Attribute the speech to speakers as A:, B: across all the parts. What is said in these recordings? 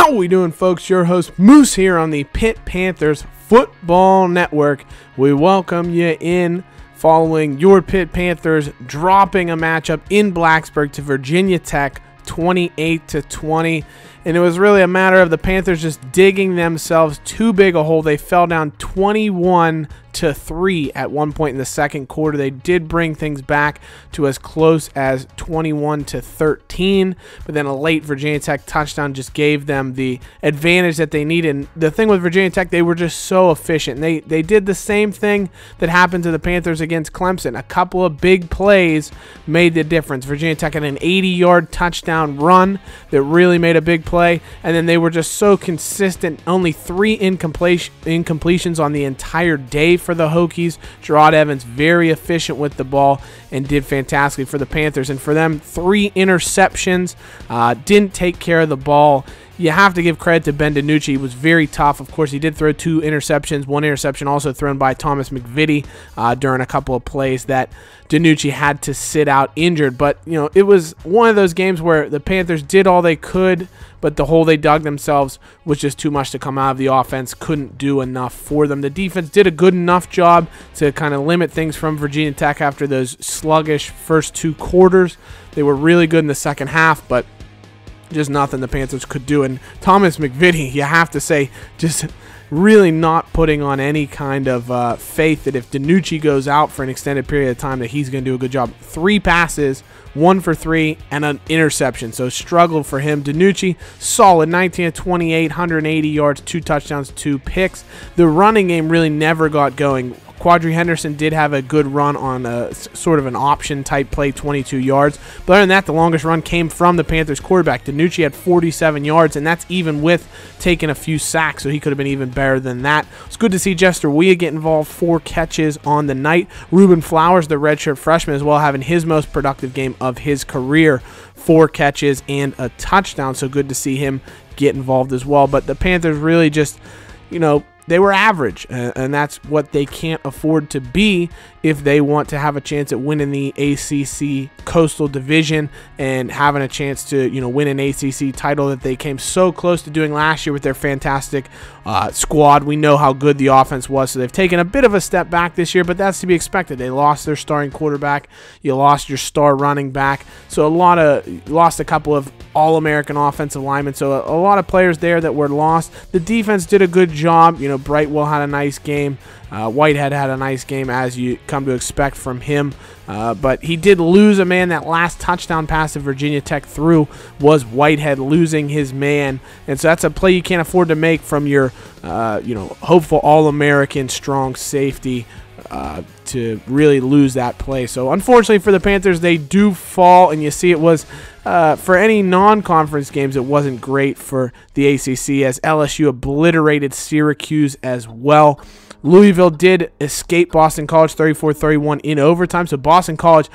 A: How we doing, folks? Your host Moose here on the Pitt Panthers Football Network. We welcome you in following your Pitt Panthers dropping a matchup in Blacksburg to Virginia Tech 28-20. And it was really a matter of the Panthers just digging themselves too big a hole. They fell down 21-3 at one point in the second quarter. They did bring things back to as close as 21-13, but then a late Virginia Tech touchdown just gave them the advantage that they needed. And the thing with Virginia Tech, they were just so efficient. They did the same thing that happened to the Panthers against Clemson. A couple of big plays made the difference. Virginia Tech had an 80-yard touchdown run that really made a big play, and then they were just so consistent. Only 3 incompletions on the entire day for the Hokies. Gerard Evans very efficient with the ball and did fantastically for the Panthers. And for them, 3 interceptions, didn't take care of the ball. You have to give credit to Ben DiNucci. He was very tough. Of course, he did throw 2 interceptions. 1 interception also thrown by Thomas McVitie during a couple of plays that DiNucci had to sit out injured. But, you know, it was one of those games where the Panthers did all they could, but the hole they dug themselves was just too much to come out of. The offense couldn't do enough for them. The defense did a good enough job to kind of limit things from Virginia Tech after those sluggish first 2 quarters. They were really good in the second half, but just nothing the Panthers could do. And Thomas McVitie, you have to say, just really not putting on any kind of faith that if DiNucci goes out for an extended period of time that he's going to do a good job. 3 passes, 1 for 3, and an interception. So struggled for him. DiNucci, solid, 19-28, 180 yards, 2 touchdowns, 2 picks. The running game really never got going. Quadri Henderson did have a good run on a sort of an option type play, 22 yards. But other than that, the longest run came from the Panthers quarterback. DiNucci had 47 yards, and that's even with taking a few sacks, so he could have been even better than that. It's good to see Jester Weah get involved, 4 catches on the night. Ruben Flowers, the redshirt freshman, as well, having his most productive game of his career, 4 catches and a touchdown. So good to see him get involved as well. But the Panthers really just, you know, they were average, and that's what they can't afford to be if they want to have a chance at winning the ACC Coastal Division and having a chance to, you know, win an ACC title that they came so close to doing last year with their fantastic squad. We know how good the offense was, so they've taken a bit of a step back this year, but that's to be expected. They lost their starting quarterback. You lost your star running back, so lost a couple of All-American offensive linemen, so a lot of players there that were lost. The defense did a good job. You know, Brightwell had a nice game. Whitehead had a nice game, as you come to expect from him. But he did lose a man. That last touchdown pass that Virginia Tech threw was Whitehead losing his man. And so that's a play you can't afford to make from your, you know, hopeful All-American strong safety to really lose that play. So unfortunately for the Panthers, they do fall, and you see it was for any non-conference games, it wasn't great for the ACC as LSU obliterated Syracuse as well. Louisville did escape Boston College 34-31 in overtime. So Boston College,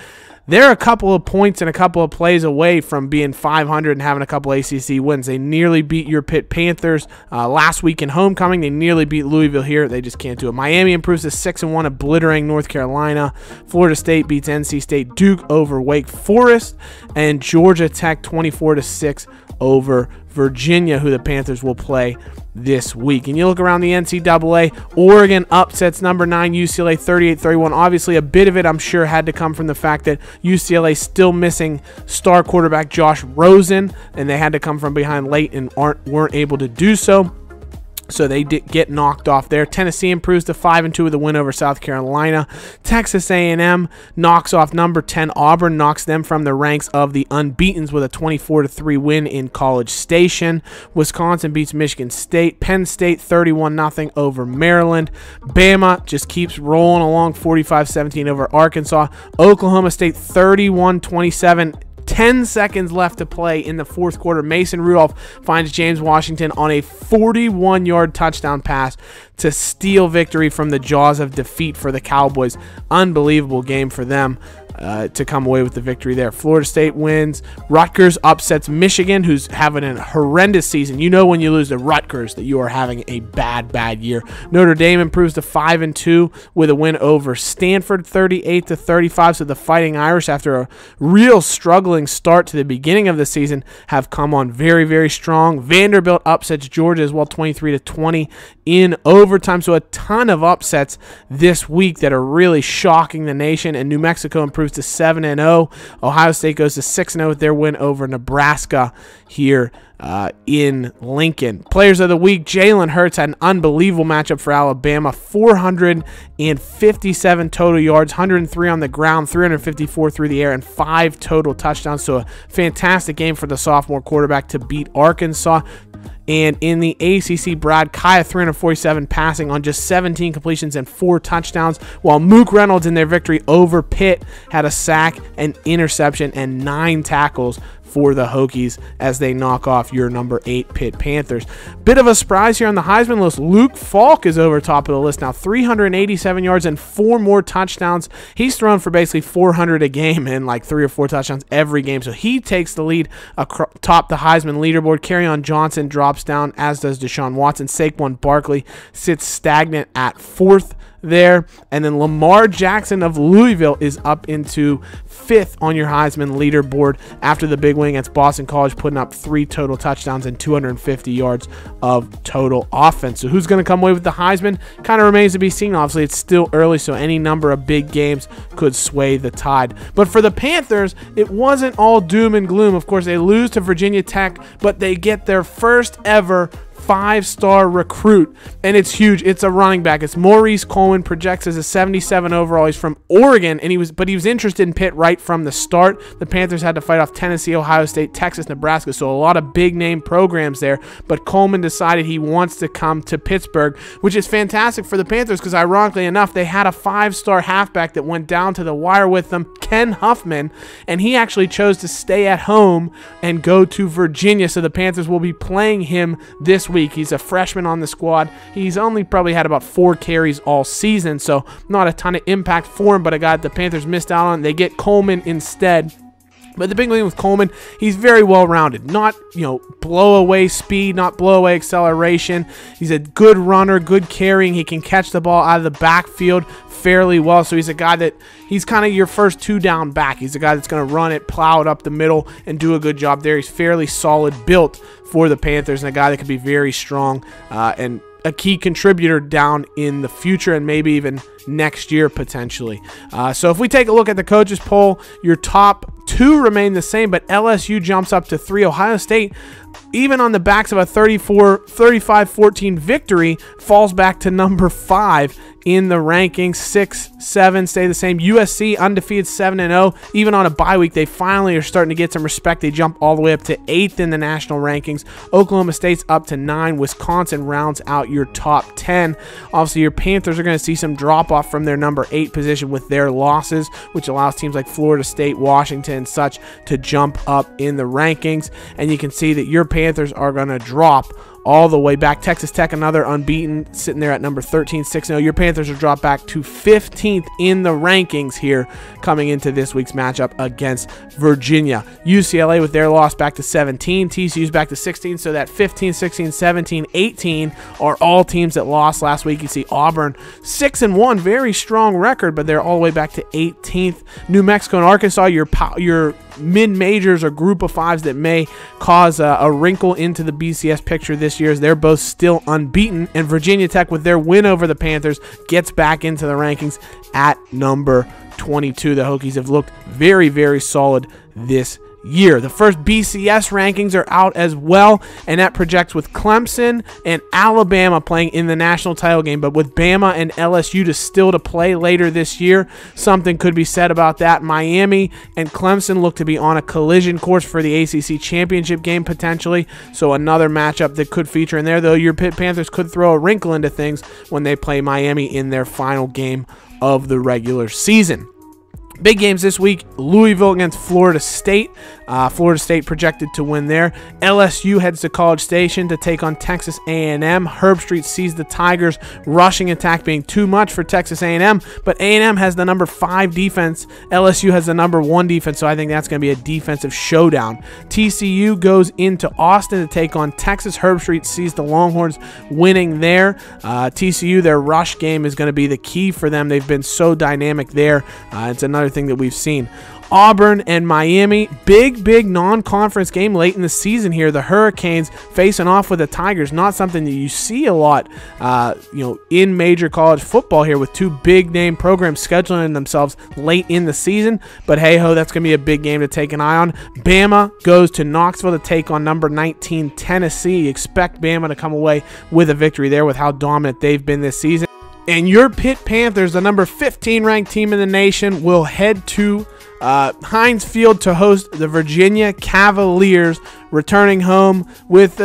A: they're a couple of points and a couple of plays away from being 500 and having a couple ACC wins. They nearly beat your Pitt Panthers last week in homecoming. They nearly beat Louisville here. They just can't do it. Miami improves to 6-1, obliterating North Carolina. Florida State beats NC State. Duke over Wake Forest. And Georgia Tech 24-6 over Virginia, who the Panthers will play this week. And you look around the NCAA, Oregon upsets number 9 UCLA 38-31. Obviously, a bit of it, I'm sure, had to come from the fact that UCLA still missing star quarterback Josh Rosen, and they had to come from behind late and weren't able to do so. So they did get knocked off there. Tennessee improves to 5-2 with a win over South Carolina. Texas A&M knocks off number 10 Auburn, knocks them from the ranks of the unbeatens with a 24-3 win in College Station. Wisconsin beats Michigan State. Penn State 31-0 over Maryland. Bama just keeps rolling along, 45-17 over Arkansas. Oklahoma State 31-27. 10 seconds left to play in the fourth quarter. Mason Rudolph finds James Washington on a 41-yard touchdown pass to steal victory from the jaws of defeat for the Cowboys. Unbelievable game for them. to come away with the victory there. Florida State wins. Rutgers upsets Michigan, who's having a horrendous season. You know when you lose to Rutgers that you are having a bad year. Notre Dame improves to 5-2 with a win over Stanford, 38-35. So the Fighting Irish, after a real struggling start to the beginning of the season, have come on very strong. Vanderbilt upsets Georgia as well, 23-20 in overtime. So a ton of upsets this week that are really shocking the nation. And New Mexico improves to 7-0. Ohio State goes to 6-0 with their win over Nebraska here in Lincoln. Players of the week, Jalen Hurts had an unbelievable matchup for Alabama. 457 total yards, 103 on the ground, 354 through the air, and 5 total touchdowns. So a fantastic game for the sophomore quarterback to beat Arkansas. And in the ACC, Brad Kaya, 347 passing on just 17 completions and 4 touchdowns, while Mook Reynolds in their victory over Pitt had a sack, an interception, and 9 tackles for the Hokies as they knock off your number 8 Pitt Panthers. Bit of a surprise here on the Heisman list. Luke Falk is over top of the list now, 387 yards and 4 more touchdowns. He's thrown for basically 400 a game and like 3 or 4 touchdowns every game, so he takes the lead atop the Heisman leaderboard. Kerryon Johnson drops down, as does Deshaun Watson. Saquon Barkley sits stagnant at 4th there, and then Lamar Jackson of Louisville is up into 5th on your Heisman leaderboard after the big win against Boston College, putting up 3 total touchdowns and 250 yards of total offense. So who's going to come away with the Heisman kind of remains to be seen. Obviously, it's still early, so any number of big games could sway the tide. But for the Panthers, it wasn't all doom and gloom. Of course, they lose to Virginia Tech, but they get their first ever 5-star recruit, and it's huge. It's a running back. It's Maurice Coleman, projects as a 77 overall. He's from Oregon, and he was interested in Pitt right from the start. The Panthers had to fight off Tennessee, Ohio State, Texas, Nebraska, so a lot of big name programs there, but Coleman decided he wants to come to Pittsburgh, which is fantastic for the Panthers because ironically enough, they had a 5-star halfback that went down to the wire with them, Ken Huffman, and he actually chose to stay at home and go to Virginia, so the Panthers will be playing him this week. He's a freshman on the squad. He's only probably had about 4 carries all season, so not a ton of impact for him, but a guy that the Panthers missed out on. They get Coleman instead. But the big thing with Coleman, he's very well-rounded. Not, blow-away speed, not blow-away acceleration. He's a good runner, good carrying. He can catch the ball out of the backfield fairly well. So he's a guy that, he's kind of your first 2-down back. He's a guy that's going to run it, plow it up the middle, and do a good job there. He's fairly solid built for the Panthers, and a guy that could be very strong and a key contributor down in the future and maybe even next year potentially. So if we take a look at the coaches poll, your top 2 remain the same, but LSU jumps up to 3. Ohio State, even on the backs of a 35-14 victory, falls back to number 5 in the rankings. 6, 7 stay the same. USC undefeated 7-0. Even on a bye week, they finally are starting to get some respect. They jump all the way up to 8th in the national rankings. Oklahoma State's up to 9. Wisconsin rounds out your top 10. Obviously, your Panthers are going to see some drop-off from their number 8 position with their losses, which allows teams like Florida State, Washington, and such to jump up in the rankings. And you can see that your Panthers are going to drop all the way back. Texas Tech, another unbeaten, sitting there at number 13, 6-0. Your Panthers are dropped back to 15th in the rankings here coming into this week's matchup against Virginia. UCLA with their loss back to 17. TCU's back to 16, so that 15, 16, 17, 18 are all teams that lost last week. You see Auburn 6-1, very strong record, but they're all the way back to 18th. New Mexico and Arkansas, your mid-majors or group of 5s that may cause a wrinkle into the BCS picture this year, as they're both still unbeaten. And Virginia Tech, with their win over the Panthers, gets back into the rankings at number 22. The Hokies have looked very, very solid this year. The first BCS rankings are out as well, and that projects with Clemson and Alabama playing in the national title game, but with Bama and LSU still to play later this year, something could be said about that. Miami and Clemson look to be on a collision course for the ACC championship game potentially, so another matchup that could feature in there, though your Pitt Panthers could throw a wrinkle into things when they play Miami in their final game of the regular season. Big games this week, Louisville against Florida State. Florida State projected to win there. LSU heads to College Station to take on Texas A&M. Herb Street sees the Tigers' rushing attack being too much for Texas A&M, but A&M has the number 5 defense. LSU has the number 1 defense, so I think that's going to be a defensive showdown. TCU goes into Austin to take on Texas. Herb Street sees the Longhorns winning there. TCU, their rush game is going to be the key for them. They've been so dynamic there. It's another thing that we've seen. Auburn and Miami, big non-conference game late in the season here. The Hurricanes facing off with the Tigers, not something that you see a lot, in major college football here, with 2 big-name programs scheduling themselves late in the season. But hey-ho, that's going to be a big game to take an eye on. Bama goes to Knoxville to take on number 19 Tennessee. Expect Bama to come away with a victory there with how dominant they've been this season. And your Pitt Panthers, the number 15 ranked team in the nation, will head to Heinz Field to host the Virginia Cavaliers, returning home with,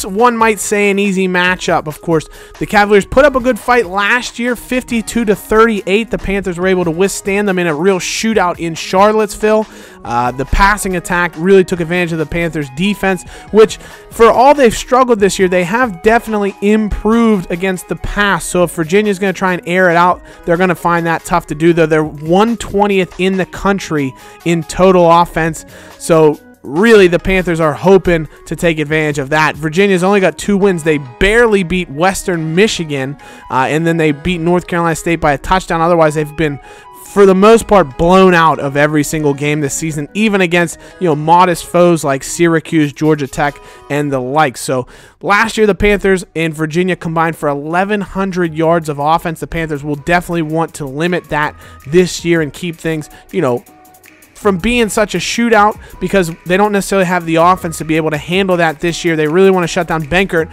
A: one might say an easy matchup. Of course, the Cavaliers put up a good fight last year, 52-38. The Panthers were able to withstand them in a real shootout in Charlottesville. The passing attack really took advantage of the Panthers' defense, which, for all they've struggled this year, they have definitely improved against the pass. So if Virginia's going to try and air it out, they're going to find that tough to do, though. They're 120th in the country in total offense. So really, the Panthers are hoping to take advantage of that. Virginia's only got 2 wins. They barely beat Western Michigan, and then they beat North Carolina State by a touchdown. Otherwise, they've been, for the most part, blown out of every single game this season, even against modest foes like Syracuse, Georgia Tech, and the like. So last year, the Panthers and Virginia combined for 1,100 yards of offense. The Panthers will definitely want to limit that this year and keep things, from being such a shootout, because they don't necessarily have the offense to be able to handle that this year. They really want to shut down Benkert.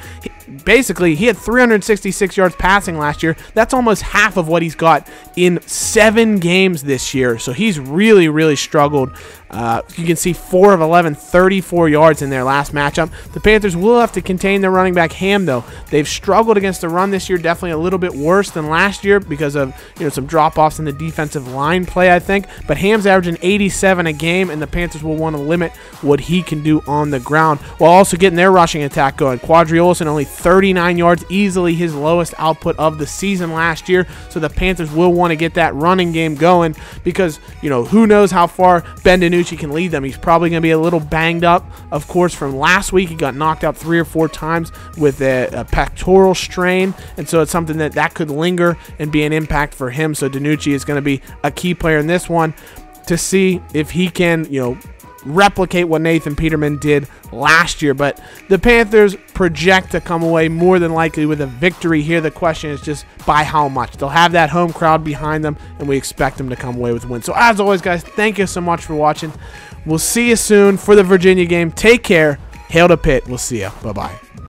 A: Basically, he had 366 yards passing last year. That's almost half of what he's got in 7 games this year. So he's really struggled. You can see 4 of 11, 34 yards in their last matchup. The Panthers will have to contain their running back Ham, though. They've struggled against the run this year, definitely a little bit worse than last year because of some drop-offs in the defensive line play, I think. But Ham's averaging 87 a game, and the Panthers will want to limit what he can do on the ground while also getting their rushing attack going. Quadri Olson only 39 yards, easily his lowest output of the season last year. So the Panthers will want to get that running game going because, who knows how far Ben DiNucci can lead them. He's probably going to be a little banged up, of course, from last week. He got knocked out 3 or 4 times with a pectoral strain, and so it's something that could linger and be an impact for him. So DiNucci is going to be a key player in this one to see if he can, replicate what Nathan Peterman did last year. But the Panthers project to come away more than likely with a victory here. The question is just by how much. They'll have that home crowd behind them, and we expect them to come away with a win. So as always, guys, thank you so much for watching. We'll see you soon for the Virginia game. Take care. Hail to Pitt. We'll see you. Bye-bye.